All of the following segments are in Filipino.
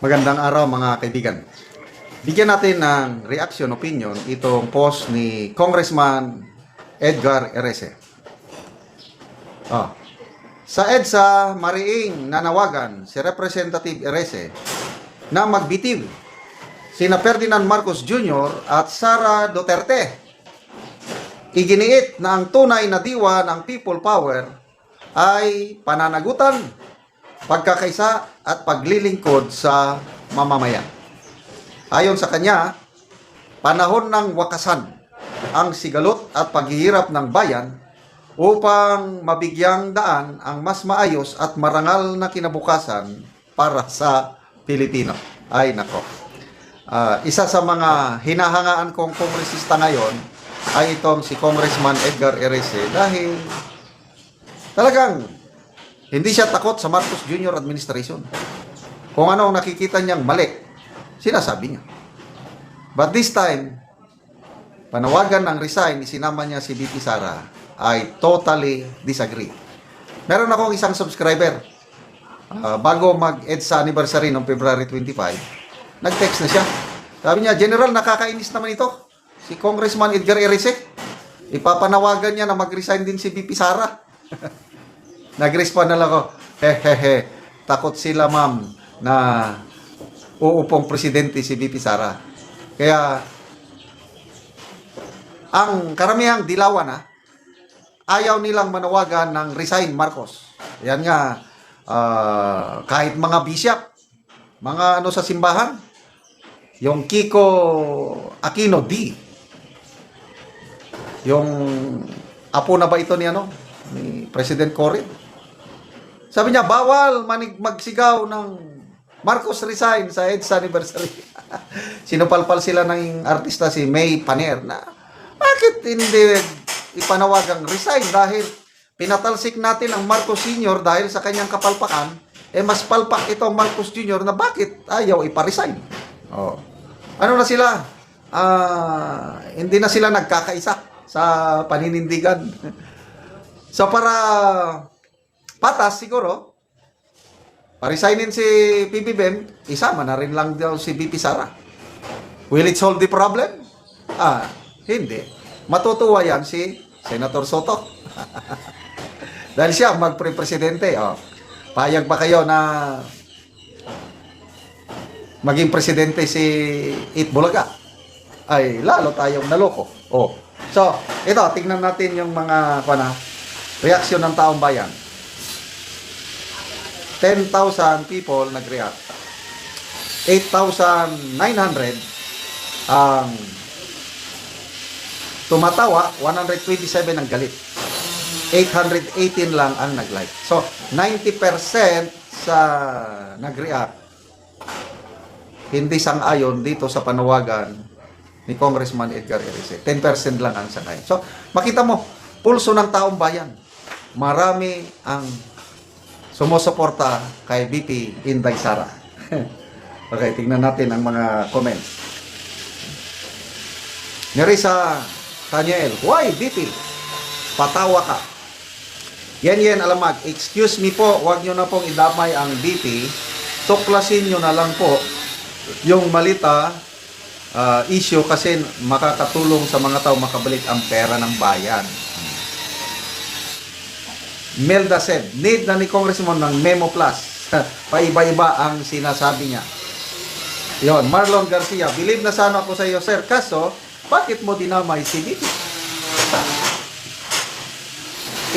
Magandang araw mga kaibigan. Bigyan natin ng reaction, opinion itong post ni Congressman Edgar Erese. Sa EDSA, mariing nanawagan si Representative Erese na magbitiw sina Ferdinand Marcos Jr. at Sara Duterte. Iginiit na ang tunay na diwa ng people power ay pananagutan, pagkakaisa at paglilingkod sa mamamayan. Ayon sa kanya, panahon ng wakasan ang sigalot at paghihirap ng bayan upang mabigyang daan ang mas maayos at marangal na kinabukasan para sa Pilipino. Ay nako. Isa sa mga hinahangaan kong kongresista ngayon ay itong si Congressman Edgar Erese dahil talagang hindi siya takot sa Marcos Jr. administration. Kung ano ang nakikita niyang mali, sinasabi niya. But this time, panawagan ng resign, isinama niya si VP Sara, I totally disagree. Meron akong isang subscriber, bago mag-EDSA anniversary noong February 25, nag-text na siya. Sabi niya, General, nakakainis naman ito. Si Congressman Edgar Erese, ipapanawagan niya na mag-resign din si VP Sara. Nag-respond na lang ako, hehehe, takot sila ma'am na uupong presidente si VP Sara. Kaya, ang karamihang dilawan ayaw nilang manawagan ng resign Marcos. Yan nga, kahit mga bishop, mga ano sa simbahan, yung Kiko Aquino D, yung apo na ba ito ni ni President Cory? Sabi niya, bawal magsigaw ng Marcos resign sa EDSA anniversary. Sinupalpal sila ng artista si May Paner na bakit hindi ipanawagang resign dahil pinatalsik natin ang Marcos Sr. dahil sa kanyang kapalpakan, mas palpak itong Marcos Jr. na bakit ayaw iparesign. Ano na sila? Hindi na sila nagkakaisa sa paninindigan. So para patas siguro, paresignin si PBBM, isama na rin lang daw si VP Sara. Will it solve the problem? Hindi. Matutuwa yan si Senator Soto. Dahil siya magpre-presidente. Payag ba kayo na maging presidente si Itbulaga? Ay, lalo tayong naloko. So, ito, tingnan natin yung mga reaksyon ng taong bayan. 10,000 people nag-react. 8,900 ang tumatawa, 127 ang galit. 818 lang ang nag-like. So, 90% sa nag-react hindi sang-ayon dito sa panawagan ni Congressman Edgar Erese. 10% lang ang sang-ayon. So, makita mo, pulso ng taong bayan. Marami ang sumusuporta kay VP Inday Sara. Okay, tingnan natin ang mga comments. Nerissa Daniel, why VP? Patawa ka. Yan alamag. Excuse me po, wag nyo na pong idamay ang VP. Tuklasin nyo na lang po yung malita issue kasi makakatulong sa mga tao makabalik ang pera ng bayan. Melda said, need na ni Congressman ng Memo Plus. Paiba-iba ang sinasabi niya. Yon, Marlon Garcia, believe na sana ako sa iyo, sir. Kaso, bakit mo dinamay si VP?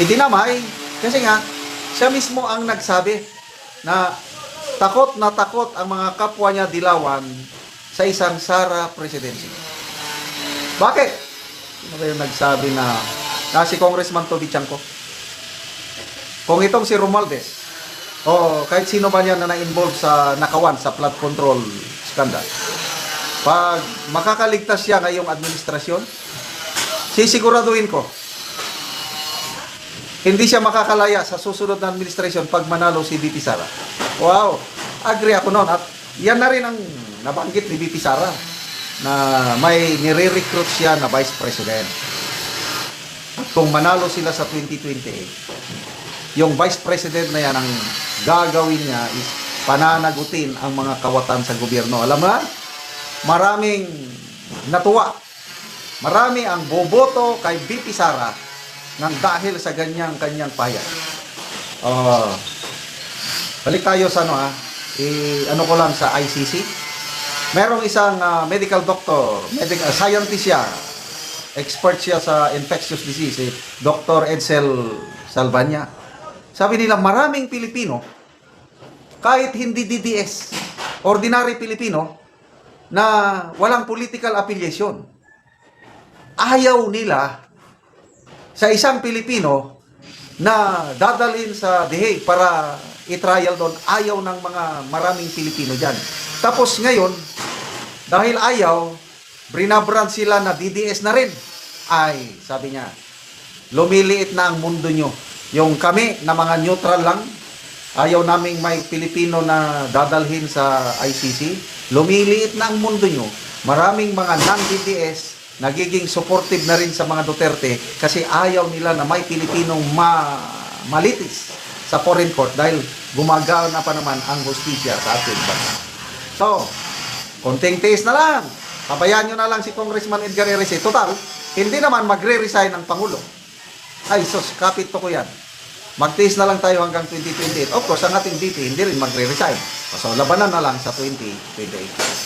Dinamay kasi nga, siya mismo ang nagsabi na takot ang mga kapwa niya dilawan sa isang Sara presidency. Bakit? Sino kayo nagsabi na si Congressman Toby Chanco? Kung itong si Romualdez, kahit sino ba niya na na-involve sa nakawan, sa flood control scandal, pag makakaligtas siya ngayong administrasyon, sisiguraduhin ko, hindi siya makakalaya sa susunod na administrasyon pag manalo si VP Sara. Wow! Agree ako noon. At yan na rin ang nabanggit ni VP Sara na may nire-recruit siya na Vice President. At kung manalo sila sa 2028, yung Vice President na yan, ang gagawin niya is pananagutin ang mga kawatan sa gobyerno. Alam mo na, maraming natuwa. Marami ang boboto kay VP Sara nang dahil sa kanyang payag. Balik tayo sa ano ko lang sa ICC. Merong isang medical doctor, scientist siya, expert siya sa infectious disease, Dr. Edsel Salvania. Sabi nila, maraming Pilipino, kahit hindi DDS, ordinary Pilipino, na walang political affiliation, ayaw nila sa isang Pilipino na dadalhin sa The Hague para i-trial doon. Ayaw ng mga maraming Pilipino dyan. Tapos ngayon, dahil ayaw, brinabrand sila na DDS na rin. Ay, sabi niya, lumiliit na ang mundo nyo. Yung kami na mga neutral lang, ayaw naming may Pilipino na dadalhin sa ICC. Lumiliit na ang mundo nyo. Maraming mga non-DDS nagiging supportive na rin sa mga Duterte kasi ayaw nila na may Pilipinong malitis sa foreign court dahil gumagana na pa naman ang hustisya sa ating bansa. So, konting tiis na lang. Pabayaan nyo na lang si Congressman Edgar Erece. Total, hindi naman magre-resign ang Pangulo. Ay, sus, kapit to ko yan. Magtiis na lang tayo hanggang 2028. Of course, ang ating VP hindi rin magre-resign. So, labanan na lang sa 2028.